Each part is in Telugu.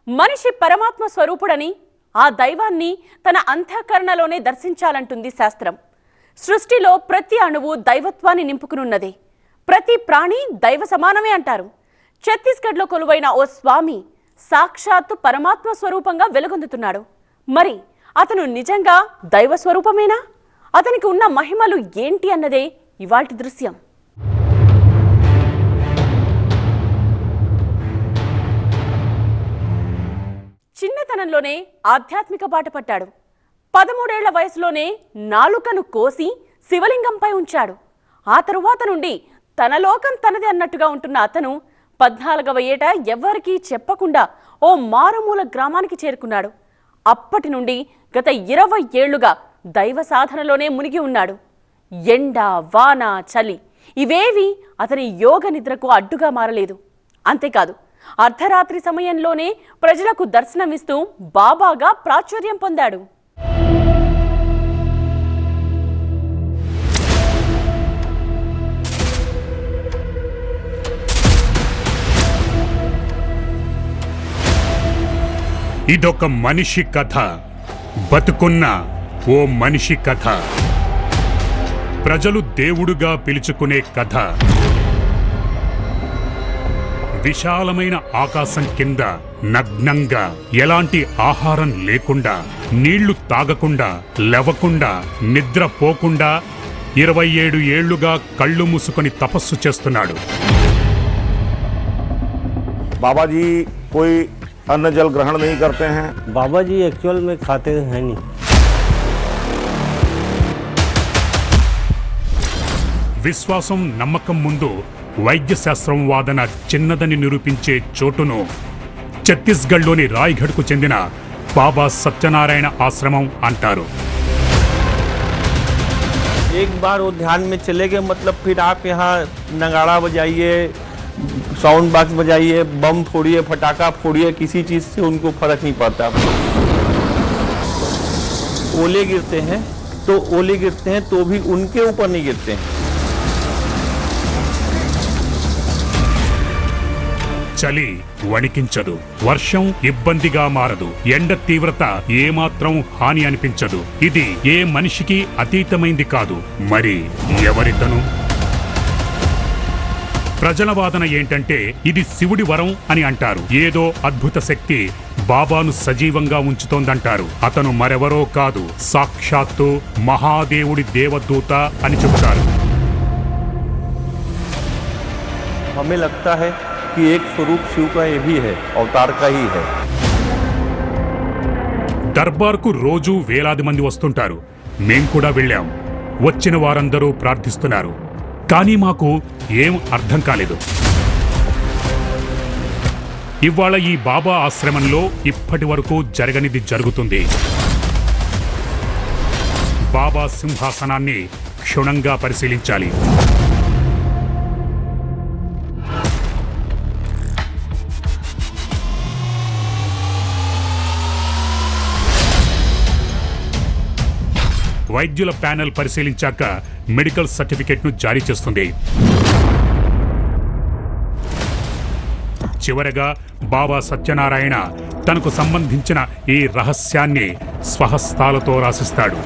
మనిషి పరమాత్మ స్వరూపుడని ఆ దైవాన్ని తన అంతఃకరణలోనే దర్శించాలంటుంది శాస్త్రం. సృష్టిలో ప్రతి అణువు దైవత్వాన్ని నింపుకునున్నది. ప్రతి ప్రాణి దైవ సమానమే అంటారు. ఛత్తీస్గఢ్లో కొలువైన ఓ స్వామి సాక్షాత్తు పరమాత్మ స్వరూపంగా వెలుగొందుతున్నాడు. మరి అతను నిజంగా దైవ స్వరూపమేనా? అతనికి ఉన్న మహిమలు ఏంటి అన్నదే ఇవాల్టి దృశ్యం. చిన్నతనంలోనే ఆధ్యాత్మిక బాట పట్టాడు. 13 ఏళ్ల వయసులోనే నాలుకను కోసి శివలింగంపై ఉంచాడు. ఆ తరువాత నుండి తన లోకం తనదే అన్నట్టుగా ఉంటున్న అతను 14వ ఏట ఎవ్వరికీ చెప్పకుండా ఓ మారుమూల గ్రామానికి చేరుకున్నాడు. అప్పటి నుండి గత 20 ఏళ్లుగా దైవ సాధనలోనే మునిగి ఉన్నాడు. ఎండ, వాన, చలి ఇవేవి అతని యోగ నిద్రకు అడ్డుగా మారలేదు. అంతేకాదు, అర్ధరాత్రి సమయంలోనే ప్రజలకు దర్శనమిస్తూ బాబాగా ప్రాచుర్యం పొందాడు. ఇదొక మనిషి కథ, బతుకున్న ఓ మనిషి కథ, ప్రజలు దేవుడుగా పిలుచుకునే కథ. విశాలమైన ఆకాశం కింద నగ్నంగా, ఎలాంటి ఆహారం లేకుండా, నీళ్లు తాగకుండా, లేవకుండా, నిద్రపోకుండా 27 ఏళ్లుగా కళ్ళు మూసుకొని తపస్సు చేస్తున్నాడు. बाबाजी कोई अन्न जल ग्रहण नहीं करते हैं। बाबा जी एक्चुअल में खाते हैं नहीं। విశ్వాసం, నమ్మకం ముందు వైద్య శాస్త్రం వాదన చిన్నదని నిరూపించే చోటును ఛత్తీస్గఢ్లోని రాయ్గఢ్కు చెందిన బాబా సత్యనారాయణ ఆశ్రమం అంటారు. एक बार वो ध्यान में चले गए, मतलब फिर आप यहाँ नगाड़ा बजाइए, साउंड बॉक्स बजाइए, बम फोड़िए, फटाका फोड़िए, किसी चीज़ से उनको फर्क नहीं पड़ता। ओले गिरते हैं तो भी उनके ऊपर नहीं गिरते हैं। చలి వణికించదు, వర్షం ఇబ్బందిగా మారదు, ఎండ తీవ్రత ఏమాత్రం హాని అనిపించదు. ఇది ఏ మనిషికి అతీతమైంది కాదు. మరి ఎవరితను? ప్రజల వాదన ఏంటంటే ఇది శివుడి వరం అని అంటారు. ఏదో అద్భుత శక్తి బాబాను సజీవంగా ఉంచుతోందంటారు. అతను మరెవరో కాదు, సాక్షాత్తు మహాదేవుడి దేవదూత అని చెబుతారు. हमें लगता है कि एक स्वरूप शिव का ये भी है, अवतार का ही है। దర్బార్కు రోజు వేలాది మంది వస్తుంటారు. మేం కూడా వెళ్ళాం. వచ్చిన వారందరూ ప్రార్థిస్తున్నారు. కానీ మాకు ఏం అర్థం కాలేదు. ఇవాళ ఈ బాబా ఆశ్రమంలో ఇప్పటి వరకు జరగనిది జరుగుతుంది. బాబా సింహాసనాన్ని క్షుణ్ణంగా పరిశీలించాలి. వైద్యుల ప్యానెల్ పరిశీలించాక మెడికల్ సర్టిఫికెట్ను జారీ చేస్తుంది. చివరగా బాబా సత్యనారాయణ తనకు సంబంధించిన ఈ రహస్యాన్ని స్వహస్తాలతో రాసిస్తాడు.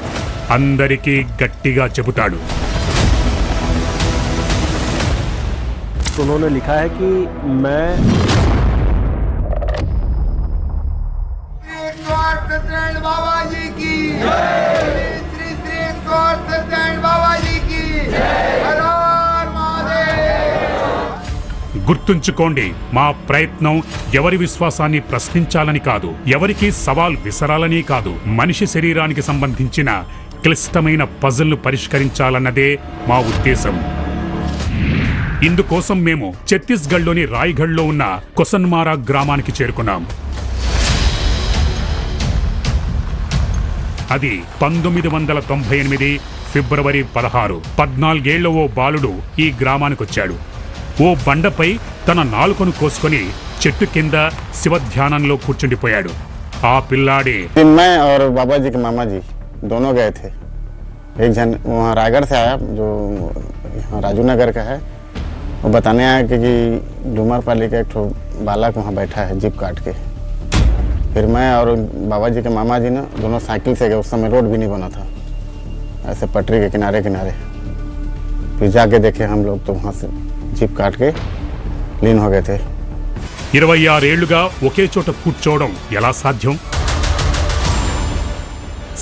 అందరికీ గట్టిగా చెబుతాడు. उन्होंने लिखा है कि मैं बाबा जी की श्री श्री सत्यनारायण बाबा जी की हर हर महादेव। గుర్తుంచుకోండి, మా ప్రయత్నం ఎవరి విశ్వాసాన్ని ప్రశ్నించాలని కాదు, ఎవరికి సవాల్ విసరాలని కాదు, మనిషి శరీరానికి సంబంధించిన క్లిష్టమైన పజిల్ను పరిష్కరించాలన్నదే మా ఉద్దేశం. ఇందుకోసం మేము ఛత్తీస్గఢ్లోని రాయ్గఢ్లో ఉన్న కొసన్మారా గ్రామానికి చేరుకున్నాం. అది 1998 ఫిబ్రవరి 16. 14 ఏళ్ల ఓ బాలుడు ఈ గ్రామానికొచ్చాడు. ఓ బండపై తన నాలుకను కోసుకొని చెట్టు కింద శివధ్యానంలో కూర్చుండిపోయాడు. ఆ పిల్లాడే मैं और बाबा जी के मामा जी दोनों गए थे। एक जन वहाँ रायगढ़ से आया, जो यहाँ राजू नगर का है, वो बताने आया कि डूमरपाली का एक ठो बालक वहाँ बैठा है जिप काट के। फिर मैं और बाबा जी के मामा जी ना दोनों साइकिल से गए। उस समय रोड भी नहीं बना था, ऐसे पटरी के किनारे किनारे। फिर जाके देखे हम लोग तो वहाँ से जीप काट के लीन हो गए थे। 26 ఏళ్లుగా ఒకే చోట కూర్చోవడం ఎలా సాధ్యం?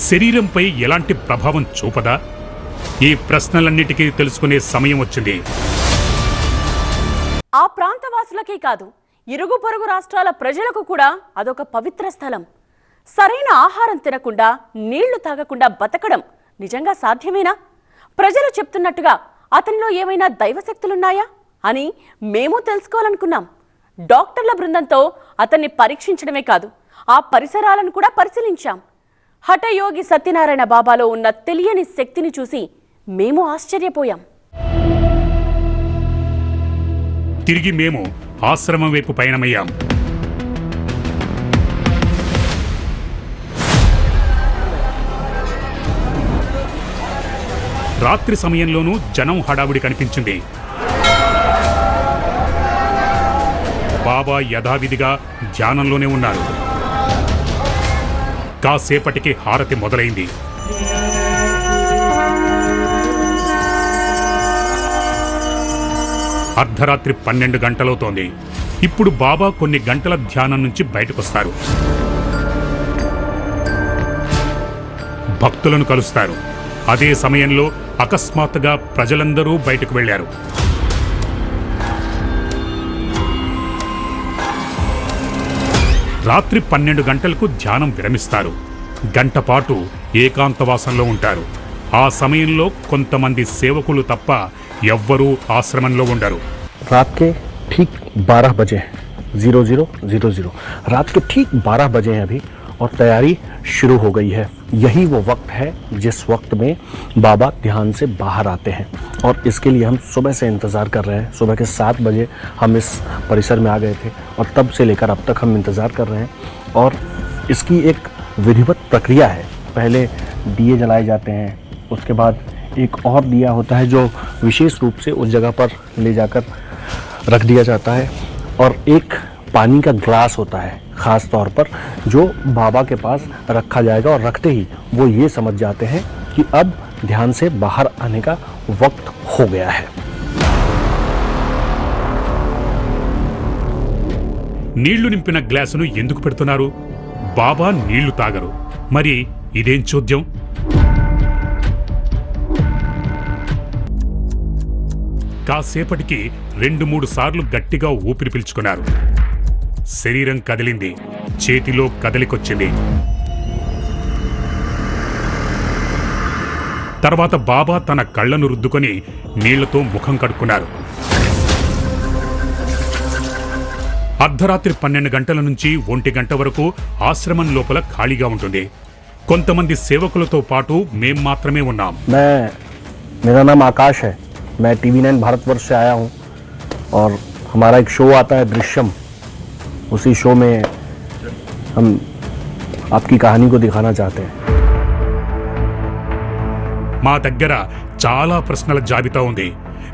శరీరంపై ఎలాంటి ప్రభావం చూపదా? ఈ ప్రశ్నలన్నిటికీ తెలుసుకునే సమయం వచ్చింది. ఆ ప్రాంతవాసులకే కాదు, ఇరుగు పొరుగు రాష్ట్రాల ప్రజలకు కూడా అదొక పవిత్ర స్థలం. సరైన ఆహారం తినకుండా, నీళ్లు తాగకుండా బతకడం నిజంగా సాధ్యమేనా? ప్రజలు చెప్తున్నట్టుగా అతనిలో ఏమైనా దైవశక్తులున్నాయా అని మేము తెలుసుకోవాలనుకున్నాం. డాక్టర్ల బృందంతో అతన్ని పరీక్షించడమే కాదు, ఆ పరిసరాలను కూడా పరిశీలించాం. హఠయోగి సత్యనారాయణ బాబాలో ఉన్న తెలియని శక్తిని చూసి మేము ఆశ్చర్యపోయాం. తిరిగి మేము ఆశ్రమం వైపు పయనమయ్యాం. రాత్రి సమయంలోనూ జనం హడావుడి కనిపించింది. బాబా యథావిధిగా ధ్యానంలోనే ఉన్నారు. కాసేపటికి హారతి మొదలైంది. అర్ధరాత్రి 12 గంటలవుతోంది. ఇప్పుడు బాబా కొన్ని గంటల ధ్యానం నుంచి బయటకొస్తారు. భక్తులను కలుస్తారు. అదే సమయంలో అకస్మాత్తుగా ప్రజలందరూ బయటకు వెళ్లారు. రాత్రి 12 గంటలకు ధ్యానం విరమిస్తారు. గంట పాటు ఏకాంతవాసంలో ఉంటారు. ఆ సమయంలో కొంతమంది సేవకులు తప్ప ఎవ్వరూ ఆశ్రమంలో ఉండరు. रात के ठीक 12 बजे 00:00 रात के ठीक 12 बजे हैं अभी और तैयारी शुरू हो गई है। यही वो वक्त है जिस वक्त में बाबा ध्यान से बाहर आते हैं और इसके लिए हम सुबह से इंतज़ार कर रहे हैं। सुबह के 7 बजे हम इस परिसर में आ गए थे और तब से लेकर अब तक हम इंतज़ार कर रहे हैं। और इसकी एक विधिवत प्रक्रिया है। पहले दिए जलाए जाते हैं, उसके बाद एक और दिया होता है जो विशेष रूप से उस जगह पर ले जाकर रख दिया जाता है और एक पानी का ग्लास होता है ख़ास तौर पर जो बाबा के पास रखा जाएगा और रखते ही वो ये समझ जाते हैं कि अब ध्यान से बाहर आने का वक्त हो गया है। నీళ్లు నింపిన గ్లాసును ఎందుకు పెడుతున్నారు? బాబా నీళ్లు తాగరు. మరి ఇదేం చూద్దాం. కాసేపటికి 2-3 సార్లు గట్టిగా ఊపిరి పీల్చుకున్నారు. శరీరం కదిలింది. చేతిలో కదలికొచ్చింది. తర్వాత బాబా తన కళ్ళను రుద్దుకొని నీళ్లతో ముఖం కడుక్కున్నారు. అర్ధరాత్రి 12 గంటల నుంచి 1 గంట వరకు ఆశ్రమం లోపల ఖాళీగా ఉంటుంది. కొంతమంది సేవకులతో పాటు మేం మాత్రమే ఉన్నాం. मेरा नाम आकाश है। मैं TV9 भारतवर्ष से आया हूँ और हमारा एक शो आता है दृश्यम। उसी शो में हम आपकी कहानी को दिखाना चाहते हैं। మా దగ్గర చాలా ప్రశ్నల జాబితా ఉంది.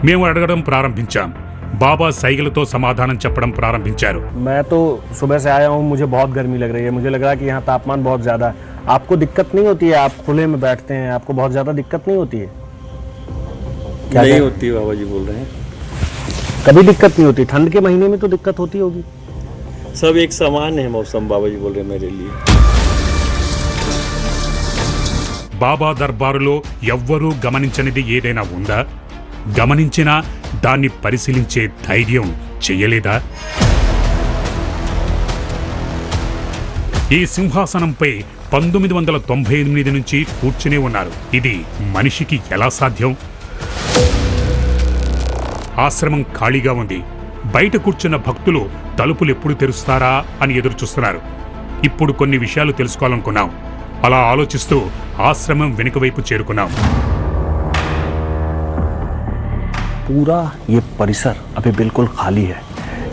మేము అడగడం ప్రారంభించాం. బాబా సైగలతో సమాధానం చెప్పడం ప్రారంభించారు. मैं तो सुबह से आया हूँ, मुझे बहुत गर्मी लग रही है। मुझे लग रहा है कि यहाँ तापमान बहुत ज़्यादा है। आपको दिक्कत नहीं होती है? आप खुले में बैठते हैं, आपको बहुत ज़्यादा दिक्कत नहीं होती है? नहीं होती, बाबा जी बोल रहे हैं। कभी दिक्कत नहीं होती? ठंड के महीने में तो दिक्कत होती होगी। सब एक समान है मौसम, बाबा जी बोल रहे हैं मेरे लिए। బాబా దర్బారులో ఎవ్వరూ గమనించనిది ఏదైనా ఉందా? గమనించినా దాన్ని పరిశీలించే ధైర్యం చెయ్యలేదా? ఈ సింహాసనంపై 1998 నుంచి కూర్చునే ఉన్నారు. ఇది మనిషికి ఎలా సాధ్యం? ఆశ్రమం ఖాళీగా ఉంది. బయట కూర్చున్న భక్తులు తలుపులు ఎప్పుడు తెరుస్తారా అని ఎదురు చూస్తున్నారు. ఇప్పుడు కొన్ని విషయాలు తెలుసుకోవాలనుకున్నాం. అలా ఆలోచిస్తూ ఆశ్రమం వెనుక వైపు చేరుకున్నాం. पूरा ये परिसर अभी बिल्कुल खाली है।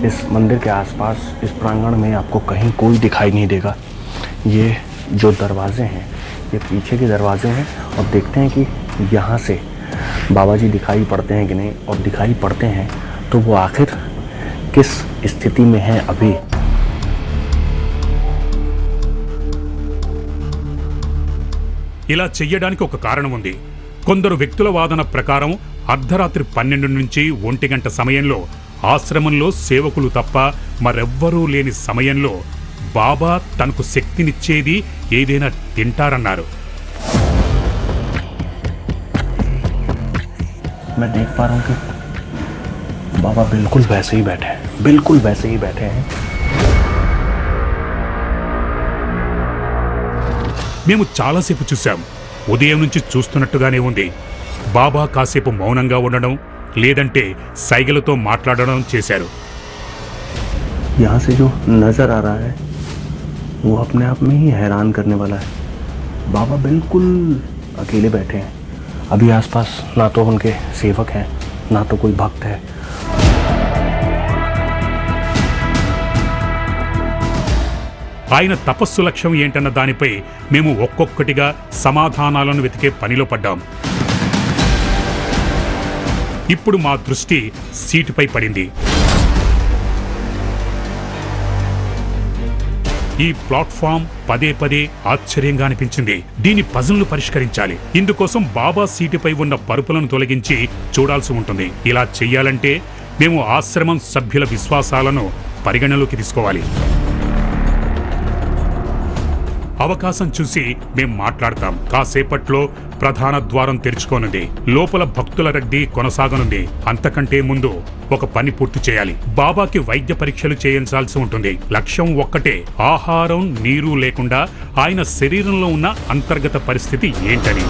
इस मंदिर के आसपास इस प्रांगण में आपको कहीं कोई दिखाई नहीं देगा। ये जो दरवाजे हैं ये पीछे के दरवाजे हैं और देखते हैं कि यहाँ से बाबा जी दिखाई पड़ते हैं कि नहीं, और दिखाई पड़ते हैं तो वो आखिर किस स्थिति में हैं अभी। ఇలా చెయ్యడానికి ఒక కారణం ఉంది. కొందరు వ్యక్తుల వాదన ప్రకారం అర్ధరాత్రి 12 నుంచి 1 గంట సమయంలో ఆశ్రమంలో సేవకులు తప్ప మరెవ్వరూ లేని సమయంలో బాబా తనకు శక్తినిచ్చేది ఏదైనా తింటారన్నారు. मैं देख पा रहा हूँ कि बाबा बिल्कुल वैसे ही बैठे हैं, बिल्कुल वैसे ही बैठे हैं. మేము చాలాసేపు చూశాం. ఉదయం నుంచి చూస్తున్నట్టుగానే ఉంది. బాబా కాసేపు మౌనంగా ఉండడం, లేదంటే సైగలతో మాట్లాడడం చేశారు. यहाँ से जो नजर आ रहा है वो अपने आप में ही हैरान करने वाला है. बाबा बिल्कुल अकेले बैठे हैं. अभी आसपास ना तो उनके सेवक हैं, ना तो कोई भक्त है. ఆయన తపస్సు లక్ష్యం ఏంటన్న దానిపై మేము ఒక్కొక్కటిగా సమాధానాలను వెతికే పనిలో పడ్డాం. ఇప్పుడు మా దృష్టి సీటుపై పడింది. ఈ ప్లాట్ఫామ్ పదే పదే ఆశ్చర్యంగా అనిపించింది. దీని పజిల్ను పరిష్కరించాలి. ఇందుకోసం బాబా సీటుపై ఉన్న పరుపులను తొలగించి చూడాల్సి ఉంటుంది. ఇలా చెయ్యాలంటే మేము ఆశ్రమం సభ్యుల విశ్వాసాలను పరిగణలోకి తీసుకోవాలి. అవకాశం చూసి మేం మాట్లాడతాం. కాసేపట్లో ప్రధాన ద్వారం తెరుచుకోనుంది. లోపల భక్తుల రద్దీ కొనసాగనుంది. అంతకంటే ముందు ఒక పని పూర్తి చేయాలి. బాబాకి వైద్య పరీక్షలు చేయించాల్సి ఉంటుంది. లక్ష్యం ఒక్కటే, ఆహారం నీరు లేకుండా ఆయన శరీరంలో ఉన్న అంతర్గత పరిస్థితి ఏంటని.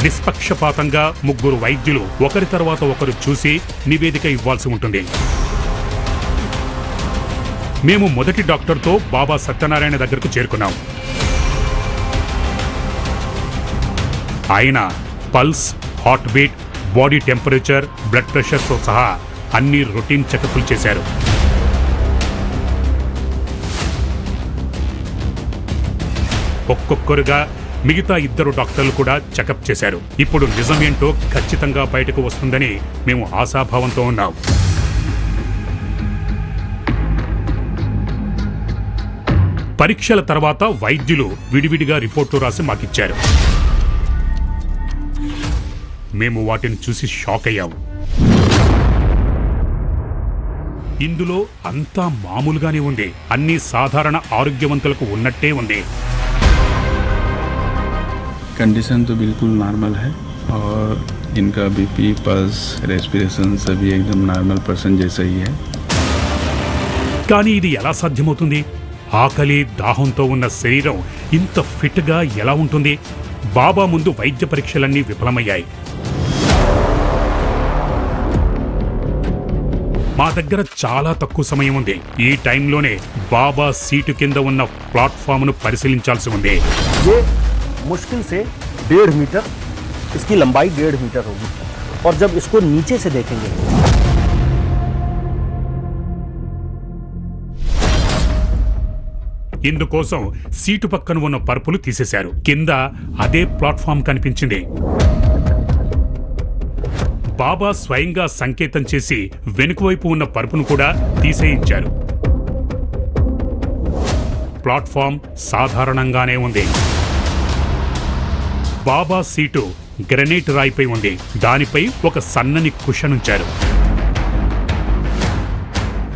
నిష్పక్షపాతంగా 3 వైద్యులు ఒకరి తర్వాత ఒకరు చూసి నివేదిక ఇవ్వాల్సి ఉంటుంది. మేము మొదటి డాక్టర్తో బాబా సత్యనారాయణ దగ్గరకు చేరుకున్నాం. ఆయన pulse, heart beat, body temperature, blood ప్రెషర్తో సహా అన్ని రొటీన్ చెకప్లు చేశారు. ఒక్కొక్కరుగా మిగతా 2 డాక్టర్లు కూడా చెకప్ చేశారు. ఇప్పుడు నిజమేంటో ఖచ్చితంగా బయటకు వస్తుందని మేము ఆశాభావంతో ఉన్నాం. పరీక్షల తర్వాత వైద్యులు విడివిడిగా రిపోర్టు రాసి మాకిచ్చారు. మేము వాటిని చూసి షాక్ అయ్యాము. ఇందులో అంతా మామూలుగానే ఉంది. అన్ని సాధారణ ఆరోగ్యవంతులకు ఉన్నట్టే ఉంది. कंडीशन तो बिल्कुल नॉर्मल है और इनका बीपी, पल्स, रेस्पिरेशन सभी एकदम नॉर्मल पर्सन जैसा ही है. కానీ ఇది ఎలా సాధ్యమవుతుంది? ఆకలి, దాహంతో ఉన్న శరీరం ఇంత ఫిట్గా ఎలా ఉంటుంది? బాబా ముందు వైద్య పరీక్షలన్నీ విఫలమయ్యాయి. మా దగ్గర చాలా తక్కువ సమయం ఉంది. ఈ టైంలోనే బాబా సీటు కింద ఉన్న ప్లాట్ఫామ్ను పరిశీలించాల్సి ఉంది. ये मुश्किल से 1.5 मीटर, इसकी लंबाई 1.5 मीटर होगी. और जब इसको नीचे से देखेंगे ఇందుకోసం సీటు పక్కన ఉన్న పరుపులు తీసేశారు. కింద అదే ప్లాట్ఫామ్ కనిపించింది. బాబా స్వయంగా సంకేతం చేసి వెనుకవైపు ఉన్న పరుపును కూడా తీసేయించారు. ప్లాట్ఫామ్ సాధారణంగానే ఉంది. బాబా సీటు గ్రనైట్ రాయిపై ఉంది. దానిపై ఒక సన్నని కుషన్ ఉంచారు.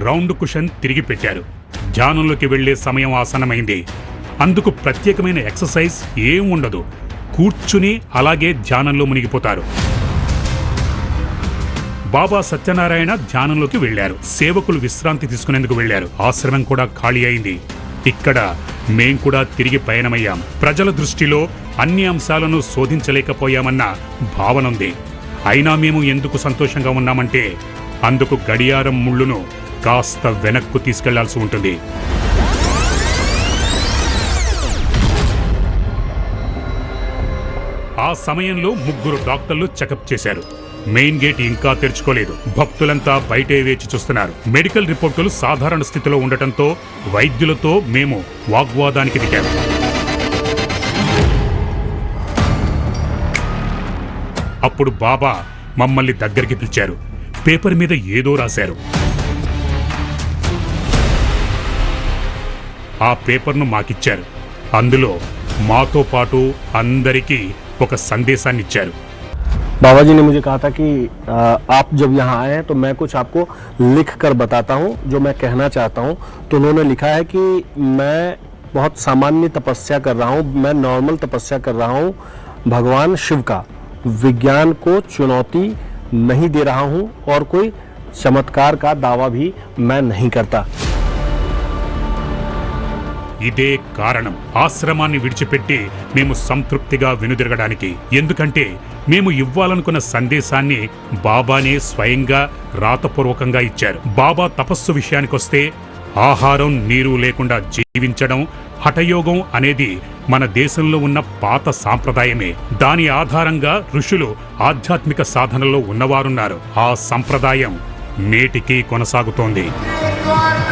రౌండ్ కుషన్ తిరిగి పెట్టారు. ధ్యానంలోకి వెళ్లే సమయం ఆసన్నమైంది. అందుకు ప్రత్యేకమైన ఎక్సర్సైజ్ ఏం ఉండదు. కూర్చుని అలాగే ధ్యానంలో మునిగిపోతారు. బాబా సత్యనారాయణ ధ్యానంలోకి వెళ్లారు. సేవకులు విశ్రాంతి తీసుకునేందుకు వెళ్లారు. ఆశ్రమం కూడా ఖాళీ అయింది. ఇక్కడ మేం కూడా తిరిగి పయనమయ్యాం. ప్రజల దృష్టిలో అన్ని అంశాలను శోధించలేకపోయామన్న భావనుంది. అయినా మేము ఎందుకు సంతోషంగా ఉన్నామంటే అందుకు గడియారం ముళ్ళును కాస్త వెనక్కు తీసుకెళ్లాల్సి ఉంటుంది. ఆ సమయంలో 3 డాక్టర్లు చెకప్ చేశారు. మెయిన్ గేట్ ఇంకా తెరుచుకోలేదు. భక్తులంతా బయటే వేచి చూస్తున్నారు. మెడికల్ రిపోర్టులు సాధారణ స్థితిలో ఉండటంతో వైద్యులతో మేము వాగ్వాదానికి దిగాము. అప్పుడు బాబా మమ్మల్ని దగ్గరికి పిలిచారు. పేపర్ మీద ఏదో రాశారు. ఆ పేపర్ను మాకిచ్చారు. అందులో మాతో పాటు అందరికీ ఒక సందేశాన్ని ఇచ్చారు. बाबा जी ने मुझे कहा था कि आप जब यहाँ आए हैं तो मैं कुछ आपको लिख कर बताता हूँ जो मैं कहना चाहता हूँ. तो उन्होंने लिखा है कि मैं बहुत सामान्य तपस्या कर रहा हूँ, मैं नॉर्मल तपस्या कर रहा हूँ भगवान शिव का. विज्ञान को चुनौती नहीं दे रहा हूँ और कोई चमत्कार का दावा भी मैं नहीं करता. ఇదే కారణం ఆశ్రమాన్ని విడిచిపెట్టి మేము సంతృప్తిగా వెనుదిరగడానికి. ఎందుకంటే మేము ఇవ్వాలనుకున్న సందేశాన్ని బాబానే స్వయంగా రాతపూర్వకంగా ఇచ్చారు. బాబా తపస్సు విషయానికొస్తే ఆహారం నీరు లేకుండా జీవించడం, హఠయోగం అనేది మన దేశంలో ఉన్న పాత సాంప్రదాయమే. దాని ఆధారంగా ఋషులు ఆధ్యాత్మిక సాధనలో ఉన్నవారున్నారు. ఆ సంప్రదాయం నేటికీ కొనసాగుతోంది. स्वार्थ